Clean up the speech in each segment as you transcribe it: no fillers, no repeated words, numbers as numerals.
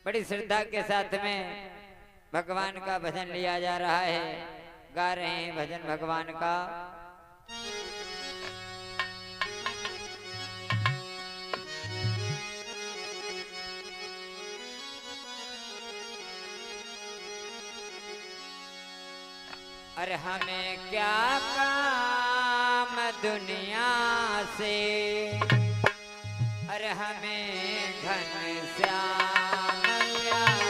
बड़ी श्रद्धा के साथ में भगवान का भजन लिया जा रहा है, गा रहे हैं भजन भगवान का। अरे हमें क्या काम दुनिया से, अरे हमें घनश्याम प्यारे।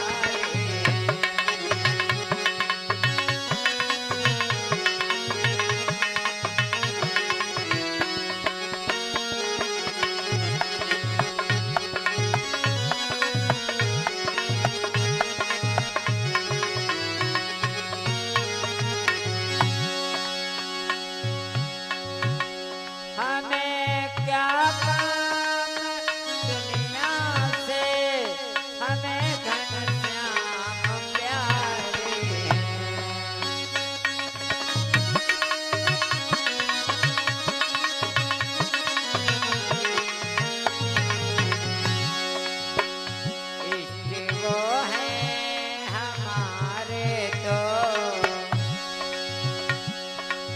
हमें क्या काम दुनिया से, हमें घनश्याम प्यारे हैं। इष्ट वो हैं हमारे तो,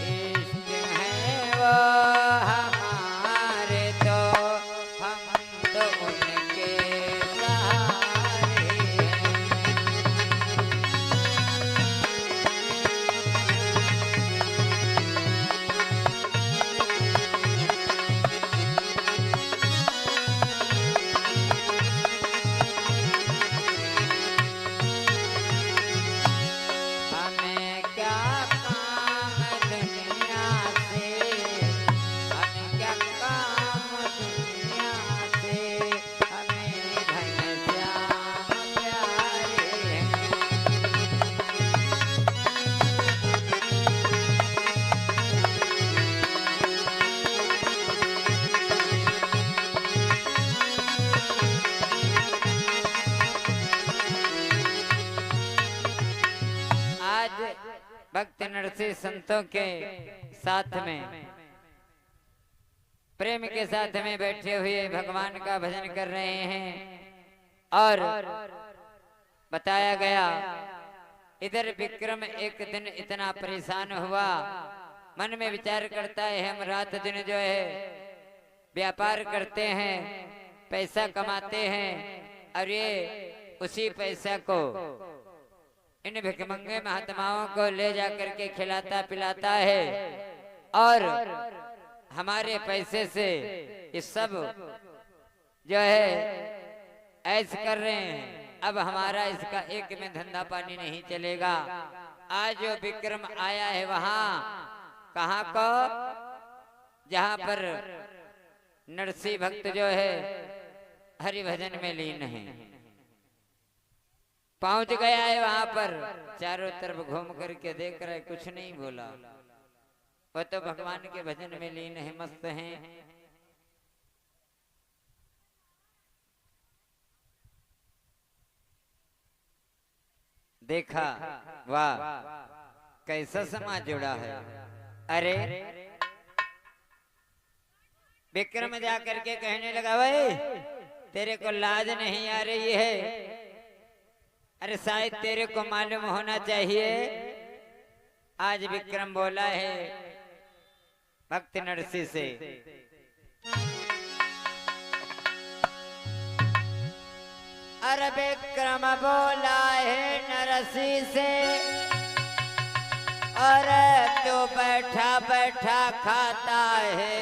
इष्ट हैं वो हमारे तो, हम तो उनके सहारे हैं। हमें क्या काम दुनिया से, हमें क्या काम दुनिया से, हमें घनश्याम प्यारे हैं। आज भक्त नरसिंह संतों के साथ में प्रेम के साथ में बैठे हुए भगवान का भजन कर रहे हैं। और बताया गया इधर विक्रम एक दिन इतना परेशान हुआ, मन में विचार करता है हम रात दिन जो है व्यापार करते हैं, पैसा कमाते हैं, और ये उसी पैसा को इन भिखमंगे महात्माओं को ले जा करके खिलाता पिलाता है, और हमारे पैसे से ये सब जो है ऐश कर रहे हैं। अब हमारा इसका एक में धंधा पानी नहीं चलेगा। आज जो विक्रम आया है वहां कहाँ को, जहां पर नरसिंह भक्त जो है हरि भजन में लीन है, पहुंच गया है वहां पर। चारों तरफ घूम करके देख रहा है, कुछ नहीं बोला। वो तो भगवान के भजन में लीन है, मस्त हैं। देखा वाह कैसा समाज जुड़ा है। अरे विक्रम जा करके कहने लगा, भाई तेरे को लाज नहीं आ रही है? अरे शायद तेरे को मालूम होना चाहिए। आज विक्रम बोला है भक्त नरसिंह से, अरे विक्रम बोला है नरसिंह से, अरे तू बैठा बैठा खाता है,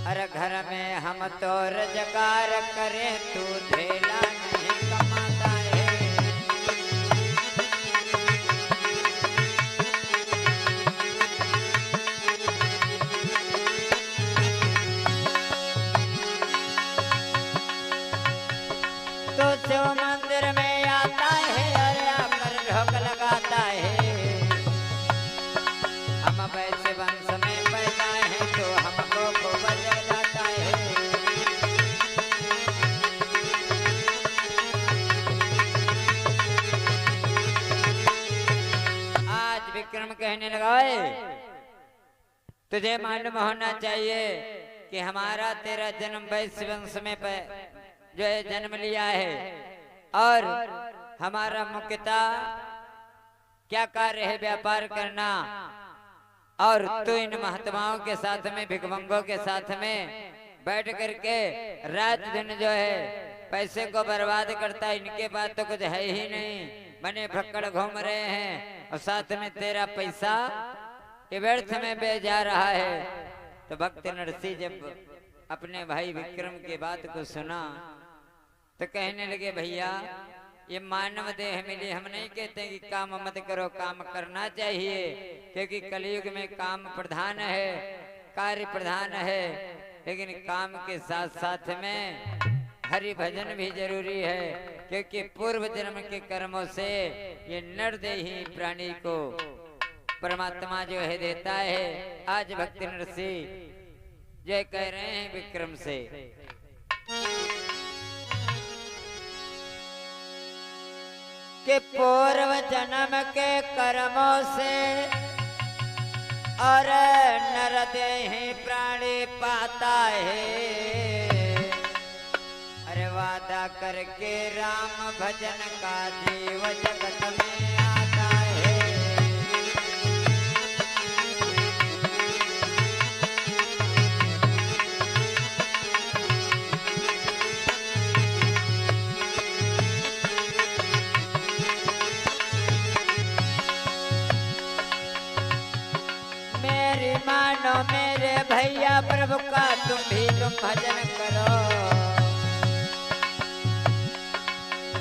अरे घर में हम तो रोजगार करें, तू धेला नहीं कमाता है। तो शिव मंदिर में आता है, अरे आकर ढोक लगाता है। हम वैसे वंश में पैदा है, तो हमको खूब जगाता है। आज विक्रम कहने लगा, तुझे मालूम होना चाहिए कि हमारा तेरा जन्म वैश्य वंश में जो है जन्म लिया है और हमारा मुख्यतः क्या कार्य है व्यापार करना। और तू इन महात्माओं के साथ में भिखमंगों के साथ में बैठ करके रात दिन जो है पैसे को बर्बाद करता है। इनके पास तो कुछ है ही नहीं, बने भक्कड़ घूम रहे हैं और साथ में तेरा पैसा ये व्यर्थ में बह जा रहा है। तो भक्त नरसिंह जब अपने भाई विक्रम की बात को सुना तो कहने लगे भैया ये मानव देह मिली, हम नहीं कहते कि काम मत करो, काम करना चाहिए क्योंकि कलयुग में काम प्रधान है, कार्य प्रधान है, लेकिन काम के साथ साथ में हरि भजन भी जरूरी है क्योंकि पूर्व जन्म के कर्मों से ये नरदेही प्राणी को परमात्मा जो है देता है। आज भक्त नरसिंह जो कह रहे हैं विक्रम से कि पूर्व जन्म के कर्मों से और नरदेही प्राणी पाता है। अरे वादा करके राम भजन का जीव जगत में आता है। मानो मेरे भैया प्रभु का तुम भजन करो।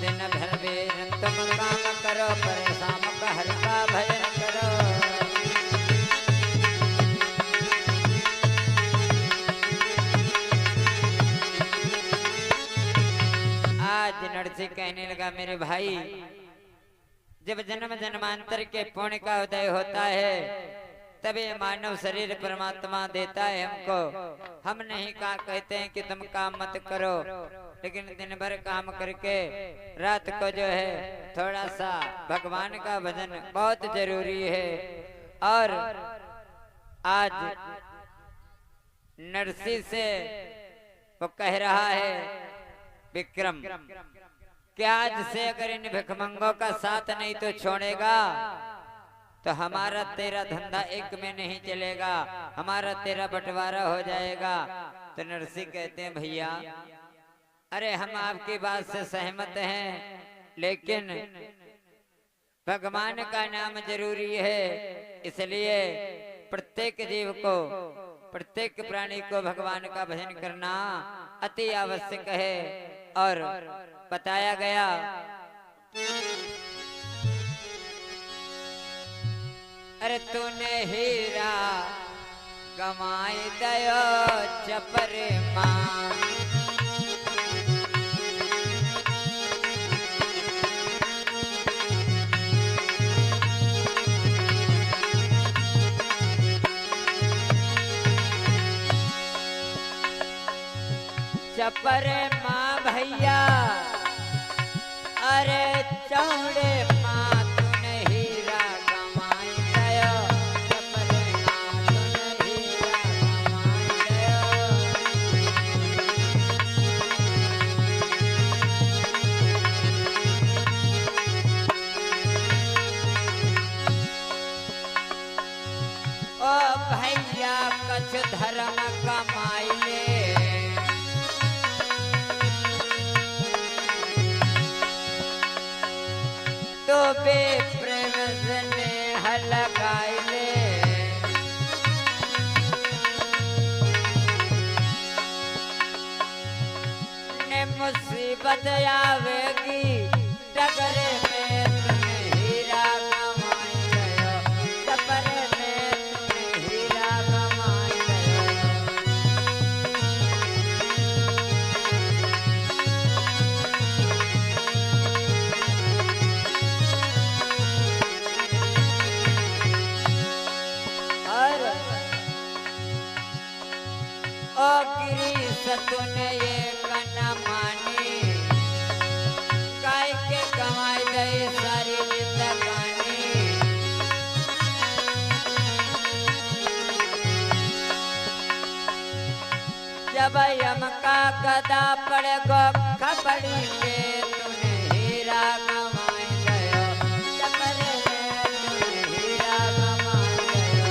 दिन भर भी तुम काम करो, पर शाम का हर का भजन करो। आज नरसिंह कहने लगा मेरे भाई जब जन्म जन्मांतर के पुण्य का उदय होता है तभी मानव शरीर परमात्मा देता है हमको। हम नहीं कहा कहते हैं कि तुम काम मत करो, लेकिन दिन भर काम करके रात को जो है थोड़ा सा भगवान का भजन बहुत जरूरी है। और आज नरसिंह से वो कह रहा है विक्रम कि आज से अगर इन भिखमंगों का साथ नहीं तो छोड़ेगा तो हमारा तेरा धंधा एक में नहीं चलेगा, हमारा तेरा बंटवारा हो जाएगा। तो नरसिंह कहते हैं भैया अरे हम आपकी बात से सहमत हैं, लेकिन भगवान का नाम जरूरी है, इसलिए प्रत्येक जीव को प्रत्येक प्राणी को भगवान का भजन करना अति आवश्यक है। और बताया गया अरे तूने हीरा गमाई दयो चपरे माँ। चपरे माँ भैया अरे चौड़े माँ तूने हीरा गमाई दयो चपरे माँ तूने हीरा गमाई दयो। ओ भैया कछ धर्म कमाई ले तो बे प्रेम स्नेह लगाई ले। ने मुसीबत आवेगी डगरे में तुमने हीरा गमाई गयो, चपरे में तुमने हीरा गमाई गयो। ओ गिरीश तूने ये कना मानी गाय के कमाई गई सारी जिंदगानी। जब यम का गदा पड़े गो खबड़ी के तूने हीरा गवाए गयो चपरे में तूने हीरा गवाए गयो।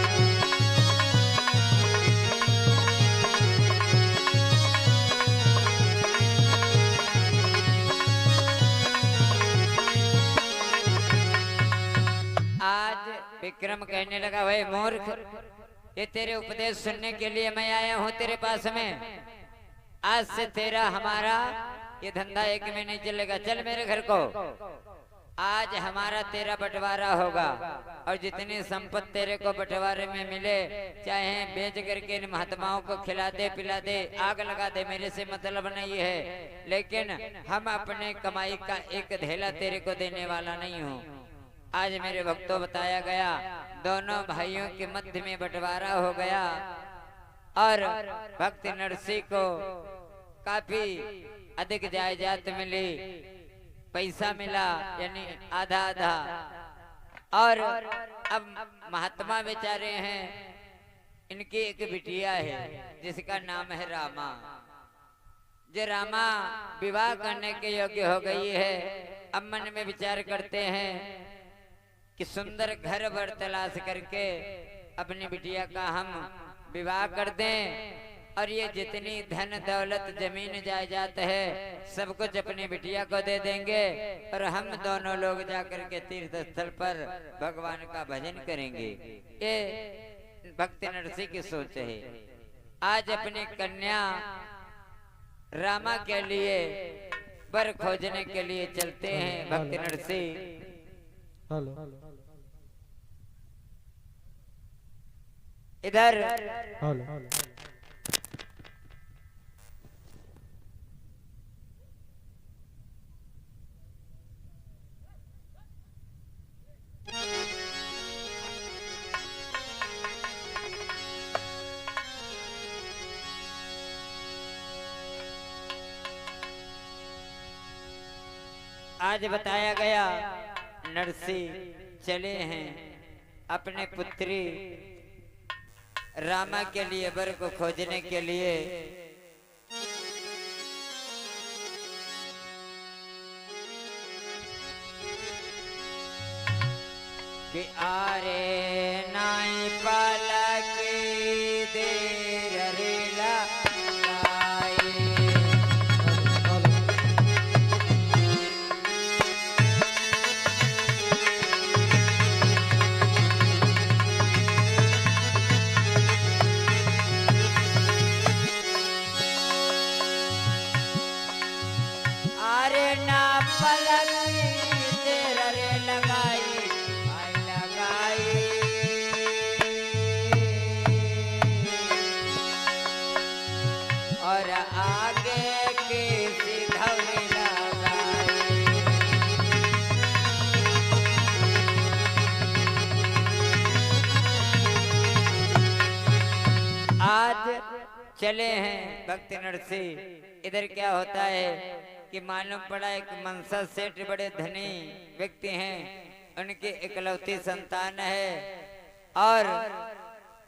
आज विक्रम कहने लगा, भाई मूर्ख, ये तेरे उपदेश सुनने के लिए मैं आया हूँ तेरे पास में। आज से तेरा हमारा ये धंधा एक में नहीं चलेगा, चल मेरे घर को। आज हमारा तेरा बंटवारा होगा और जितनी संपत्ति तेरे को बंटवारे में मिले, चाहे बेच करके इन महात्माओं को खिला दे पिला दे, आग लगा दे, मेरे से मतलब नहीं है। लेकिन हम अपने कमाई का एक धेला तेरे को देने वाला नहीं हूँ। आज मेरे भक्तों बताया गया, दोनों भाइयों के मध्य में बंटवारा हो गया और भक्त नरसिंह को काफी अधिक जायदाद मिली, पैसा मिला, यानी आधा आधा। और अब महात्मा बेचारे हैं, इनकी एक बिटिया है जिसका नाम है रामा। जो रामा विवाह करने के योग्य हो गई है। अब मन में विचार करते हैं कि सुंदर घर वर तलाश करके अपनी बिटिया का हम विवाह कर दें और ये जितनी धन दौलत जमीन जायदाद है सब कुछ अपनी बिटिया को दे देंगे और हम दोनों लोग जाकर के तीर्थ स्थल पर भगवान का भजन करेंगे। ये भक्त नरसिंह की सोच है। आज अपनी कन्या रामा के लिए वर खोजने के लिए चलते हैं भक्त नरसिंह। इधर आज बताया गया नरसिंह चले हैं अपने पुत्री रामा के लिए वर को खोजने के लिए। कि आरे नाई पालक देर रेला चले हैं भक्त नरसिंह। इधर क्या होता है कि मालूम पड़ा एक मनसा सेठ बड़े धनी व्यक्ति हैं, उनकी इकलौती संतान है। और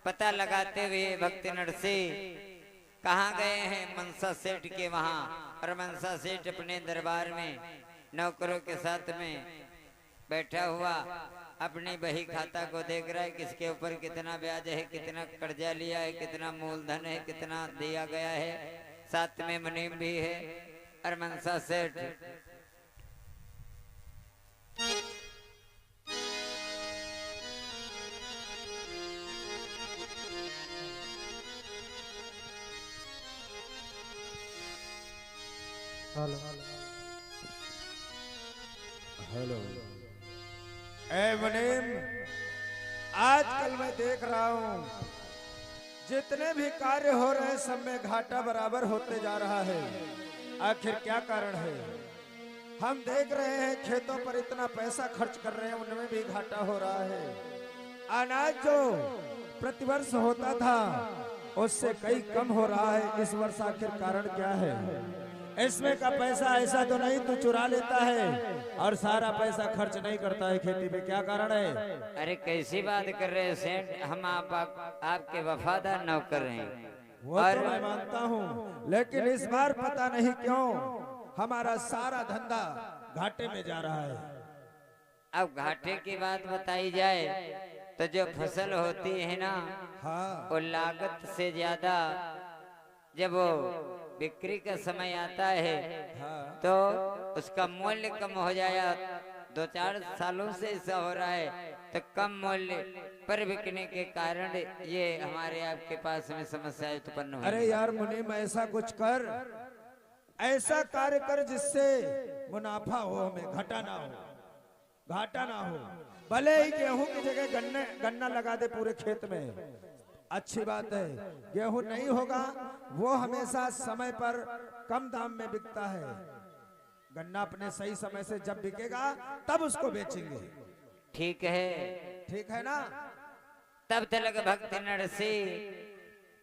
पता लगाते हुए भक्त नरसिंह कहाँ गए हैं, मनसा सेठ के वहां। और मनसा सेठ अपने दरबार में नौकरों के साथ में बैठा हुआ अपनी बही खाता को देख रहा है, किसके ऊपर कितना ब्याज है, कितना कर्जा लिया है, कितना मूलधन है, कितना दिया गया है। साथ में मुनीम भी है। और मनसा सेठ हेलो ए मुनीम, आजकल मैं देख रहा हूँ जितने भी कार्य हो रहे हैं सब में घाटा बराबर होते जा रहा है। आखिर क्या कारण है? हम देख रहे हैं खेतों पर इतना पैसा खर्च कर रहे हैं, उनमें भी घाटा हो रहा है। अनाज जो प्रतिवर्ष होता था उससे कई कम हो रहा है। इस वर्ष आखिर कारण क्या है? इसमें का पैसा ऐसा तो नहीं तू चुरा लेता है और सारा पैसा खर्च नहीं करता है खेती में, क्या कारण है? अरे कैसी बात कर रहे हैं सेठ, हम आपके वफादार नौकर हैं। वो तो मैं मानता हूँ, लेकिन इस बार पता नहीं क्यों हमारा सारा धंधा घाटे में जा रहा है। अब घाटे की बात बताई जाए तो जो फसल होती है ना, हाँ वो लागत से ज्यादा जब वो बिक्री का समय आता है हाँ तो उसका मूल्य कम हो जाया। 2-4 सालों से ऐसा हो रहा है, तो कम मूल्य पर बिकने के कारण ये हमारे आपके पास में समस्या उत्पन्न हुई। अरे यार मुनीम, ऐसा कुछ कर, ऐसा कार्य कर जिससे मुनाफा हो, हमें घाटा ना हो, घाटा ना हो। भले ही गेहूं की जगह गन्ना लगा दे पूरे खेत में, अच्छी बात है। गेहूं नहीं होगा, वो हमेशा समय पर कम दाम में बिकता है। गन्ना अपने सही समय से जब बिकेगा तब उसको बेचेंगे। ठीक है, ठीक है ना? तब तक भक्त नरसिंह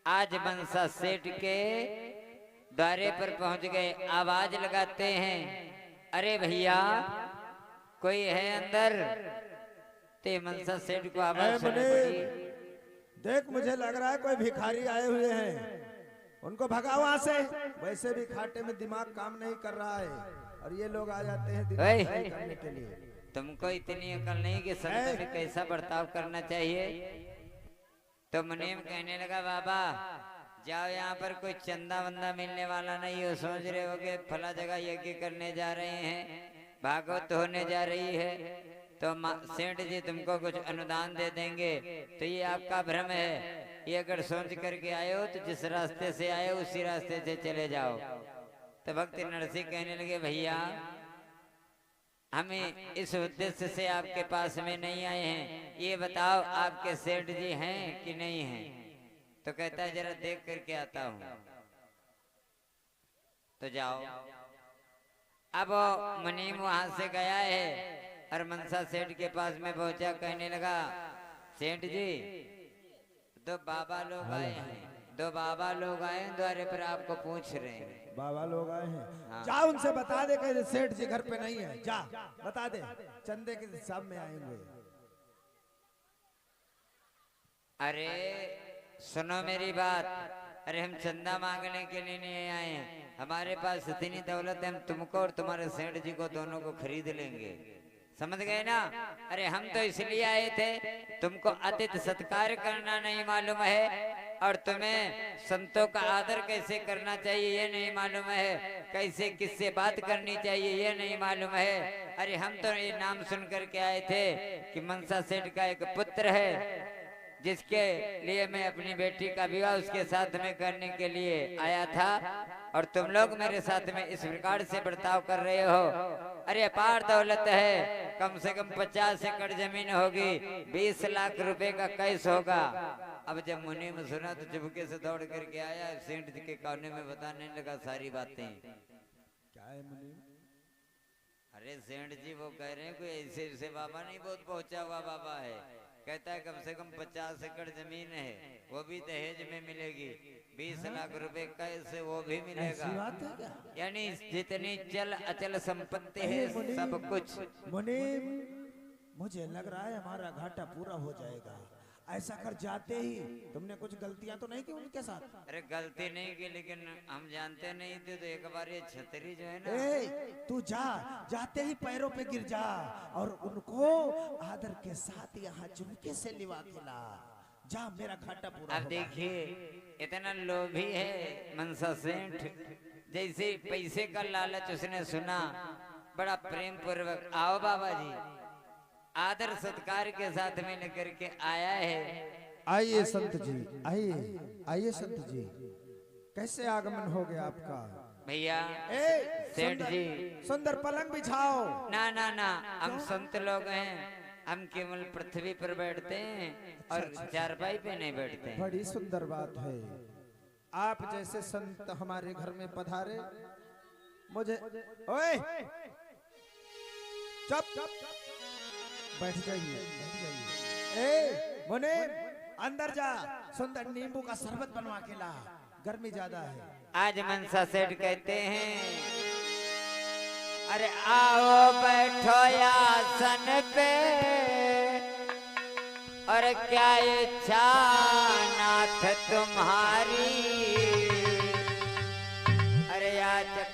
आज मनसा सेठ के द्वारे पर पहुंच गए। आवाज लगाते हैं, अरे भैया कोई है अंदर? ते मनसा सेठ को आवाज सुनाई पड़ी। देख, मुझे लग रहा है कोई भिखारी आए हुए हैं, उनको भगाओ वहां से। वैसे भी खाटे में दिमाग काम नहीं कर रहा है और ये लोग आ जाते हैं दिमाग सही करने के लिए। तुमको इतनी अकल नहीं कि संत में कैसा बर्ताव करना चाहिए? तो मुनीम कहने लगा, बाबा जाओ, यहाँ पर कोई चंदा वंदा मिलने वाला नहीं हो। सोच रहे हो कि फला जगह यज्ञ करने जा रहे हैं, भागवत होने जा रही है, तो सेठ जी तुमको कुछ अनुदान दे देंगे, तो ये आपका भ्रम है। ये अगर सोच करके आए हो तो जिस रास्ते से आए उसी रास्ते से चले जाओ। तो भक्त नरसिंह कहने लगे, भैया हमें इस उद्देश्य से आपके पास में नहीं आए हैं, ये बताओ आपके सेठ जी हैं कि नहीं हैं? तो कहता है, जरा देख करके आता हूँ। तो जाओ। अब मुनीम वहां से गया है और मनसा सेठ के पास में पहुंचा, कहने लगा, सेठ जी 2 बाबा लोग आए हैं, 2 बाबा लोग आए हैं द्वारे पर, आपको पूछ रहे हैं। बाबा लोग आए हैं? हाँ। जा उनसे बता दे कि सेठ जी घर पे नहीं है, जा बता दे, चंदे के हिसाब में आएंगे। अरे सुनो मेरी बात, अरे हम चंदा मांगने के लिए नहीं आए हैं, हमारे पास इतनी दौलत है, हम तुमको और तुम्हारे सेठ जी को दोनों को खरीद लेंगे। समझ गए ना? अरे हम तो इसलिए आए थे, तुमको अतिथि सत्कार करना नहीं मालूम है, और तुम्हें संतों का आदर कैसे करना चाहिए ये नहीं मालूम है, कैसे किससे बात करनी चाहिए ये नहीं मालूम है। अरे हम तो ये नाम सुन करके आए थे कि मनसा सेठ का एक पुत्र है, जिसके लिए मैं अपनी बेटी का विवाह उसके साथ में करने के लिए आया था, और तुम लोग मेरे साथ में इस प्रकार से बर्ताव कर रहे हो। अरे अपार दौलत है, कम से कम 50 एकड़ जमीन होगी, 20 लाख रुपए का कैश होगा। अब जब मुनि में सुना तो चुपके से दौड़ करके आया, सेठ जी के कोने में बताने लगा सारी बातें। क्या है मुनि? अरे सेठ जी वो कह रहे हैं कोई ऐसे ऐसे बाबा नहीं, बहुत पहुंचा हुआ बाबा है। कहता है कम से कम 50 एकड़ जमीन है, वो भी दहेज में मिलेगी, 20 लाख रुपए कैसे वो भी मिलेगा, यानी जितनी चल अचल संपत्ति है सब कुछ। मुनीम, मुझे लग रहा है हमारा घाटा पूरा हो जाएगा। ऐसा कर, जाते ही तुमने कुछ गलतियां तो नहीं की उनके साथ? अरे गलती नहीं की, लेकिन हम जानते नहीं थे, तो एक बार ये छतरी जो है ना, तू जा, जाते ही पैरों पे गिर जा और उनको आदर के साथ यहाँ झुमके से लिवा खिला। जा, मेरा घाटा पूरा। अब देखिए इतना लोभी है मनसा सेठ, जैसे पैसे का लालच उसने सुना, बड़ा प्रेम पूर्वक, आओ बाबा जी, आदर सत्कार के साथ में लेकर के आया है। आइए संत जी, आइए आइए संत जी, कैसे आगमन हो गया आपका? भैया सेठ जी, सुंदर पलंग बिछाओ। ना ना ना, हम संत लोग हैं, हम केवल पृथ्वी पर बैठते हैं और चारपाई पे नहीं बैठते हैं। बड़ी सुंदर बात है, आप जैसे संत हमारे घर में पधारे। मुझे ओए चुप, बैठ जाइए, बैठ जाइए। ए मुने, अंदर जा, सुंदर नींबू का शरबत बनवा के ला, गर्मी ज्यादा है। आज मनसा सेठ कहते हैं, अरे आओ बैठो आसन पे, और क्या इच्छा नाथ तुम्हारी,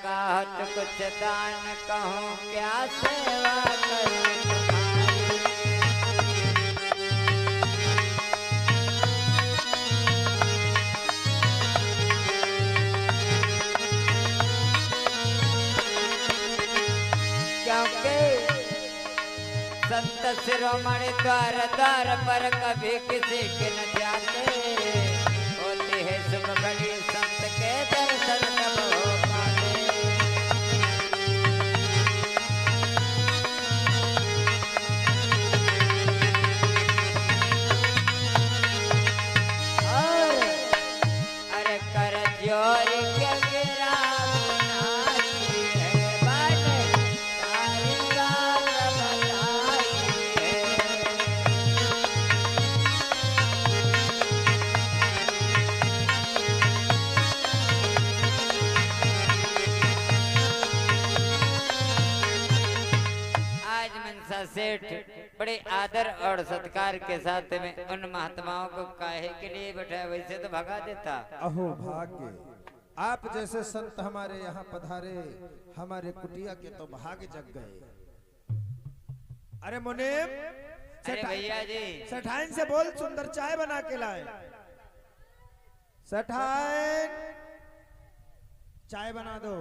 कहत कुछ दान कहूँ क्या सेवा करूँ तुम्हारी। क्योंकि संत शिरोमणि द्वार द्वार पर कभी किसी के न जाते, होती है शुभ घड़ी संत के दर्शन तब हो पाते। और अरे कर जोरी के गिराओ नाची है बाटे, सारी रात बताई है। आज मनसा सेठ बड़े आदर और सत्कार के साथ में उन महात्माओं को काहे के लिए बैठाया, वैसे तो भगा देता। अहो भाग्य, आप जैसे संत हमारे यहाँ पधारे, हमारे कुटिया के तो भाग्य जग गए। अरे मुनीम, अरे भैया जी, सेठाइन से बोल सुंदर चाय बना के लाए। सेठाइन चाय बना दो।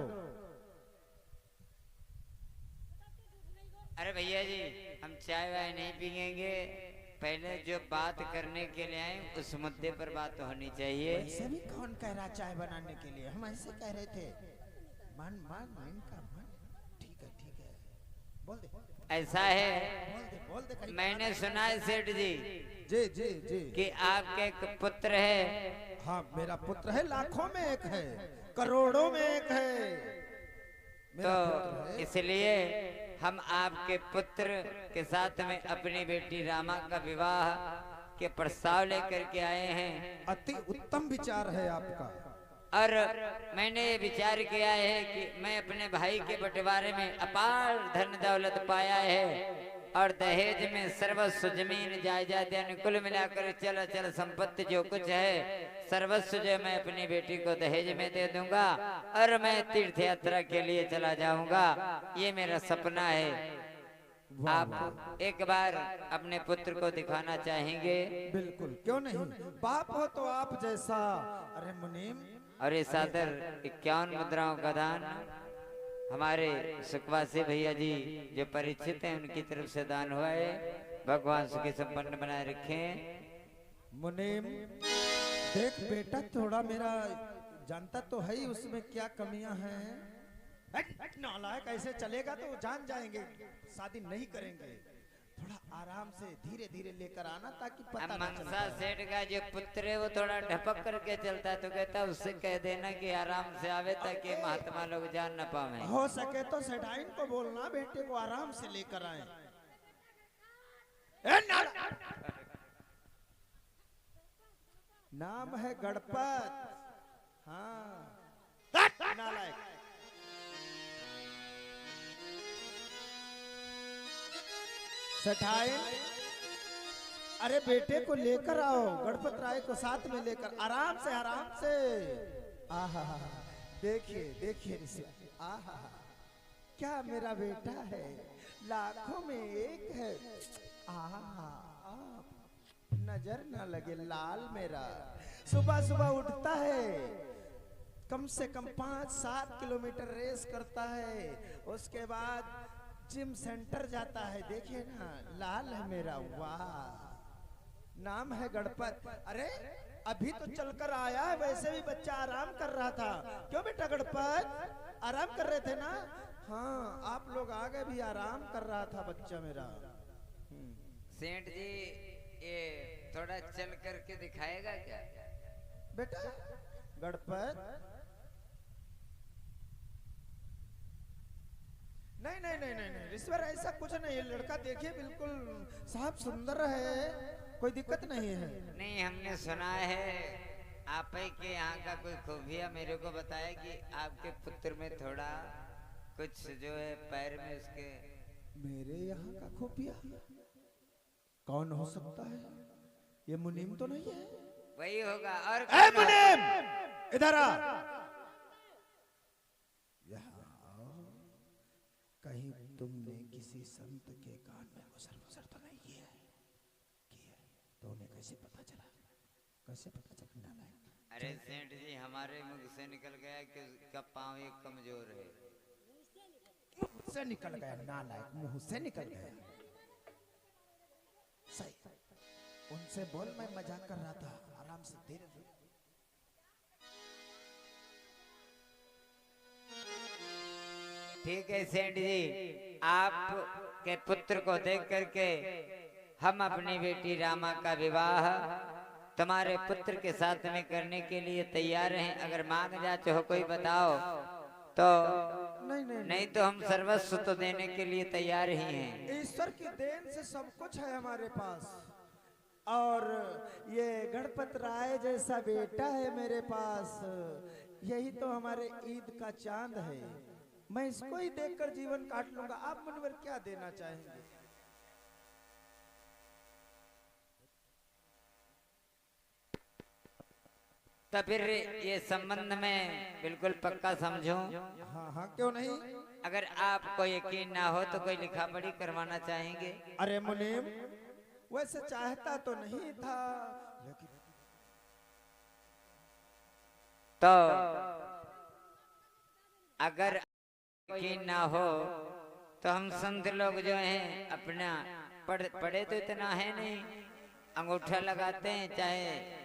अरे भैया जी, हम चाय वाय नहीं पियेंगे, पहले जो बात करने के लिए आए उस मुद्दे पर बात होनी चाहिए। ऐसे भी कौन कह रहा चाय बनाने के लिए, हम ऐसे कह रहे थे। मन मन मन का मन, ठीक है बोल दे। ऐसा है, बोल दे मैंने सुना है सेठ जी जी जी जी कि आपके एक पुत्र है। हाँ, मेरा पुत्र है, लाखों में एक है, करोड़ों में एक है। मेरा पुत्र तो है। इसलिए हम आपके पुत्र के साथ में अपनी बेटी रामा का विवाह के प्रस्ताव लेकर के आए हैं। अति उत्तम विचार है आपका। और मैंने ये विचार किया है कि मैं अपने भाई के बंटवारे में अपार धन दौलत पाया है और दहेज में सर्वस्व जमीन जायदाद अनुकूल मिलाकर चल चल संपत्ति जो कुछ है सर्वस्व जो मैं अपनी बेटी को दहेज में दे दूंगा और मैं तीर्थ यात्रा के लिए चला जाऊंगा। ये मेरा सपना है। आप एक बार अपने पुत्र को दिखाना चाहेंगे? बिल्कुल, क्यों नहीं, बाप हो तो आप जैसा। अरे मुनीम, और ये सादर 51 मुद्राओं का दान हमारे सुखवासी भैया जी जो परिचित हैं उनकी तरफ से दान हुआ है। भगवान सुखी संपन्न बनाए रखें। मुनीम देख बेटा, थोड़ा मेरा जानता तो है ही उसमें क्या कमियां हैं। नालायक, ऐसे चलेगा तो जान जाएंगे, शादी नहीं करेंगे। थोड़ा आराम से धीरे धीरे लेकर आना ताकि पता ना मनसा सेठ का जो पुत्र है वो थोड़ा ढपक करके चलता है, तो कहता है उससे कह देना कि आराम से आवे ताकि महात्मा लोग जान न पावे। हो सके तो सेठाइन को बोलना बेटे को आराम से लेकर आए। नाम है गणपत। हाँ, नालायक। सेठाइन, अरे बेटे को लेकर आओ, गणपत राय को साथ में लेकर आराम से आहा, देखिए देखिए ऋषि, आहा क्या मेरा बेटा है, लाखों में एक है। आहा, नजर ना लगे लाल मेरा। सुबह सुबह उठता है, कम से कम 5-7 किलोमीटर रेस करता है, उसके बाद जिम सेंटर जाता है। देखिए ना, लाल है मेरा। वाह, नाम है गणपत। अरे अभी तो चलकर आया है, वैसे भी बच्चा आराम कर रहा था। क्यों बेटा गणपत, आराम कर रहे थे ना? हाँ, आप लोग आ गए, भी आराम कर रहा था बच्चा मेरा। सेठ जी ये थोड़ा चल करके दिखाएगा क्या बेटा गणपत? नहीं नहीं नहीं नहीं नहीं ईश्वर, ऐसा कुछ नहीं है। लड़का देखिए बिल्कुल साफ सुंदर है, कोई दिक्कत नहीं है। नहीं, हमने सुना है आप ही के यहाँ का कोई खूबिया मेरे को बताया कि आपके पुत्र में थोड़ा कुछ जो है पैर में उसके। मेरे यहाँ का खुफिया कौन हो सकता है? ये मुनीम तो नहीं है? वही होगा। और ए मुनीम, इधर आ। यहाँ तुमने किसी संत के कान में गुसर गुसर तो नहीं किया है? तो उन्हें कैसे पता चला? कैसे पता चला? नालायक। अरे सेठ जी, हमारे मुख से निकल गया कि उसका पाँव एक कमजोर है। मुंह से निकल गया नालायक, मुंह से निकल गया। सही, उनसे बोल मैं मजाक कर रहा था, आराम से धीरे धीरे। ठीक है सेठ जी, आपके पुत्र को देख करके हम अपनी बेटी रामा का विवाह तुम्हारे पुत्र के साथ में करने के लिए तैयार हैं। अगर मांग जाते हो कोई बताओ तो नहीं तो हम सर्वस्व तो देने के लिए तैयार ही हैं। ईश्वर की देन से सब कुछ है हमारे पास, और ये गणपत राय जैसा बेटा है मेरे पास। यही तो हमारे ईद का चांद है। मैं इसको ही देखकर जीवन काट लूंगा। आप मुनिवर क्या देना चाहेंगे? तो फिर ये संबंध में बिल्कुल पक्का समझो। हाँ हाँ, क्यों नहीं। अगर आपको यकीन ना हो तो कोई लिखा पढ़ी करवाना चाहेंगे? अरे मुनीम, वैसे चाहता तो नहीं था, लेकिन तो अगर यकीन ना हो तो हम संत लोग जो हैं अपना पढ़े तो इतना है नहीं, अंगूठा लगाते हैं।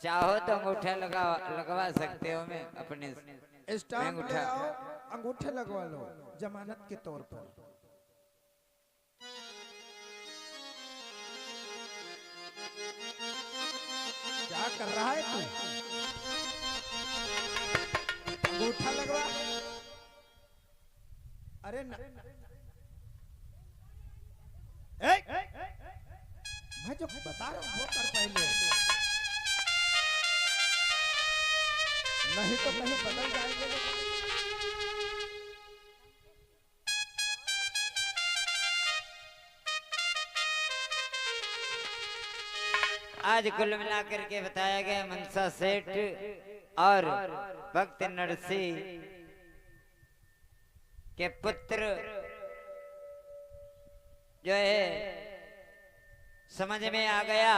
चाहो तो अंगूठा लगवा सकते हो। मैं अपने स्टाम्प ले आओ, अंगूठे लगवा लो जमानत के तौर पर। क्या कर रहा है तू? अंगूठा लगवा। अरे न... मैं जो बता रहा हूँ वो कर पहले, नहीं तो कहीं बदल जाएंगे लोग। आज कुल मिलाकर के बताया गया मनसा सेठ और भक्त नरसिंह के पुत्र जो है समझ में आ गया।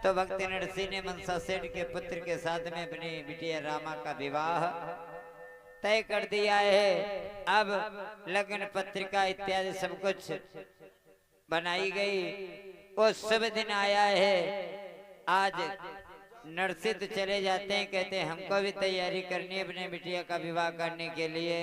तो भक्त नरसिंह ने मनसा सेठ के पुत्र के साथ में अपनी बिटिया रामा का विवाह तय कर दिया है। अब लग्न पत्रिका इत्यादि सब कुछ बनाई गई। वो शुभ दिन आया है। आज नरसिंह तो चले जाते हैं, कहते हैं हमको भी तैयारी करनी है अपने बिटिया का विवाह करने के लिए।